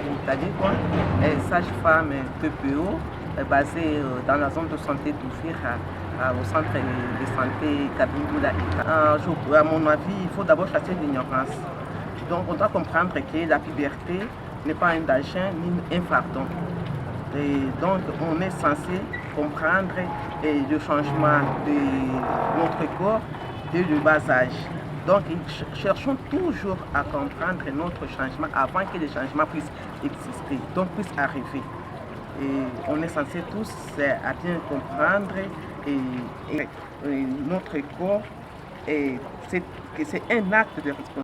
d'Italie, sage-femme TPO, basée dans la zone de santé d'Ouvira, au centre de santé Kabindoula. À mon avis, il faut d'abord chasser l'ignorance. Donc on doit comprendre que la puberté n'est pas un danger ni un fardeau. Et donc on est censé comprendre le changement de notre corps dès le bas âge. Donc cherchons toujours à comprendre notre changement avant que les changements puissent exister, donc puissent arriver. Et on est censé tous à bien comprendre et notre corps, et c'est un acte de responsabilité.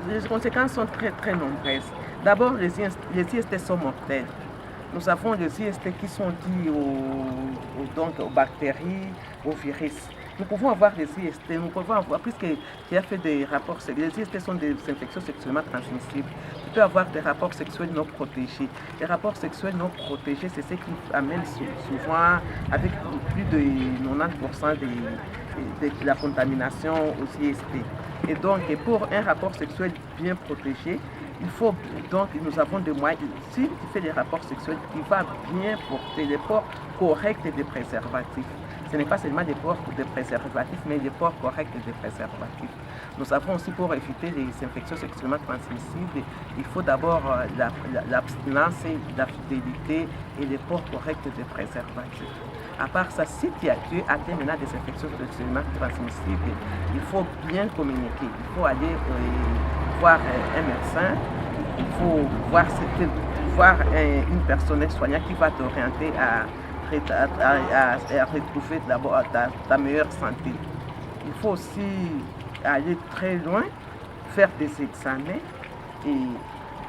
Les conséquences sont très nombreuses. D'abord, les IST sont mortels. Nous avons les IST qui sont dus aux bactéries, aux virus. Nous pouvons avoir des IST, nous pouvons avoir, puisqu'il y a fait des rapports, les IST sont des infections sexuellement transmissibles. Tu peux avoir des rapports sexuels non protégés. Les rapports sexuels non protégés, c'est ce qui amène souvent, avec plus de 90% de la contamination aux IST. Et donc, pour un rapport sexuel bien protégé, il faut donc, nous avons des moyens. Si tu fais des rapports sexuels, tu vas bien porter les ports corrects des préservatifs. Ce n'est pas seulement des ports de préservatifs, mais des ports corrects des préservatifs. Nous avons aussi, pour éviter les infections sexuellement transmissibles, il faut d'abord l'abstinence, la fidélité et les ports corrects des préservatifs. À part ça, si tu es atteint maintenant des infections sexuellement transmissibles, il faut bien communiquer. Il faut aller voir un médecin, il faut voir une personnel soignant qui va t'orienter à retrouver d'abord ta meilleure santé. Il faut aussi aller très loin, faire des examens et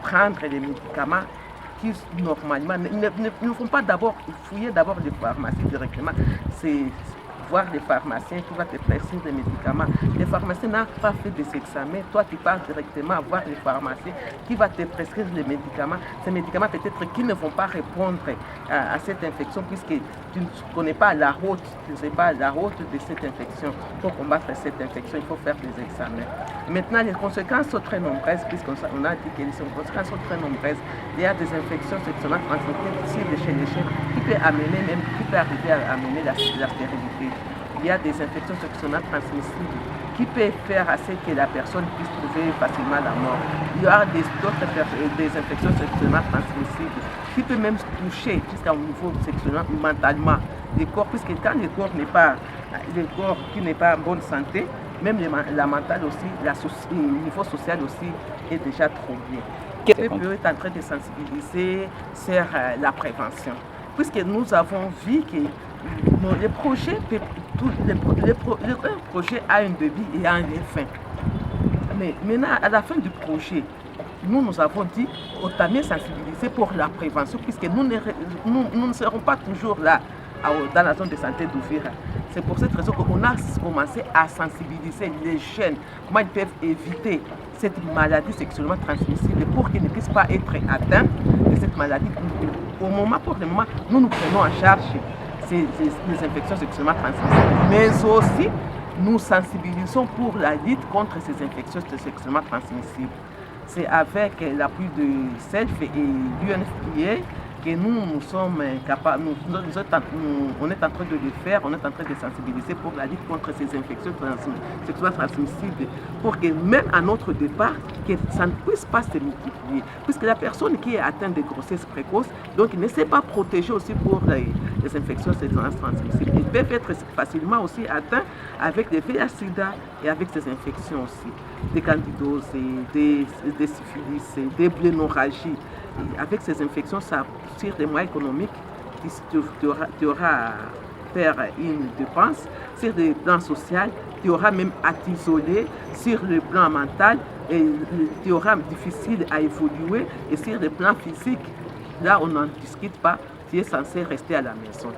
prendre les médicaments qui normalement ne font pas d'abord fouiller d'abord les pharmacies directement. C'est voir les pharmaciens qui vont te prescrire des médicaments. Les pharmaciens n'ont pas fait des examens. Toi, tu pars directement voir les pharmaciens qui vont te prescrire les médicaments. Ces médicaments peut-être qui ne vont pas répondre à cette infection puisque tu ne connais pas la route, tu ne sais pas la route de cette infection. Pour combattre cette infection, il faut faire des examens. Maintenant, les conséquences sont très nombreuses puisqu'on a dit que les conséquences sont très nombreuses. Il y a des infections sexuellement transmissibles chez les chiens qui peut arriver à amener la stérilité. Il y a des infections sexuellement transmissibles qui peuvent faire à ce que la personne puisse trouver facilement la mort. Il y a des infections sexuellement transmissibles qui peuvent même toucher jusqu'au niveau sexuellement, mentalement, les corps, puisque quand le corps qui n'est pas en bonne santé, même la mentale aussi, le niveau social aussi est déjà troublé. PPO est en train de sensibiliser sur la prévention, puisque nous avons vu que les projets, un projet a un début et a une fin. Mais maintenant, à la fin du projet, nous avons dit autant mieux sensibiliser pour la prévention, puisque nous ne serons pas toujours là dans la zone de santé d'Ouvira. C'est pour cette raison qu'on a commencé à sensibiliser les jeunes, comment ils peuvent éviter cette maladie sexuellement transmissible pour qu'ils ne puissent pas être atteints de cette maladie. Pour le moment, nous prenons en charge les infections sexuellement transmissibles, mais aussi nous sensibilisons pour la lutte contre ces infections sexuellement transmissibles. C'est avec l'appui de SELF et l'UNFPA que nous sommes capables, on est en train de le faire, on est en train de sensibiliser pour la lutte contre ces infections sexuellement transmissibles, pour que même à notre départ, que ça ne puisse pas se multiplier. Puisque la personne qui est atteinte de grossesse précoce, donc il ne s'est pas protégé aussi pour les infections sexuellement transmissibles. Ils peuvent être facilement aussi atteints avec des VIH/SIDA et avec ces infections aussi, des candidoses, des syphilis, des blénorragies. Avec ces infections, ça tire des moyens économiques, tu auras à faire une dépense. Sur le plan social, tu auras même à t'isoler. Sur le plan mental, tu auras difficile à évoluer. Et sur le plan physique, là on n'en discute pas, tu es censé rester à la maison.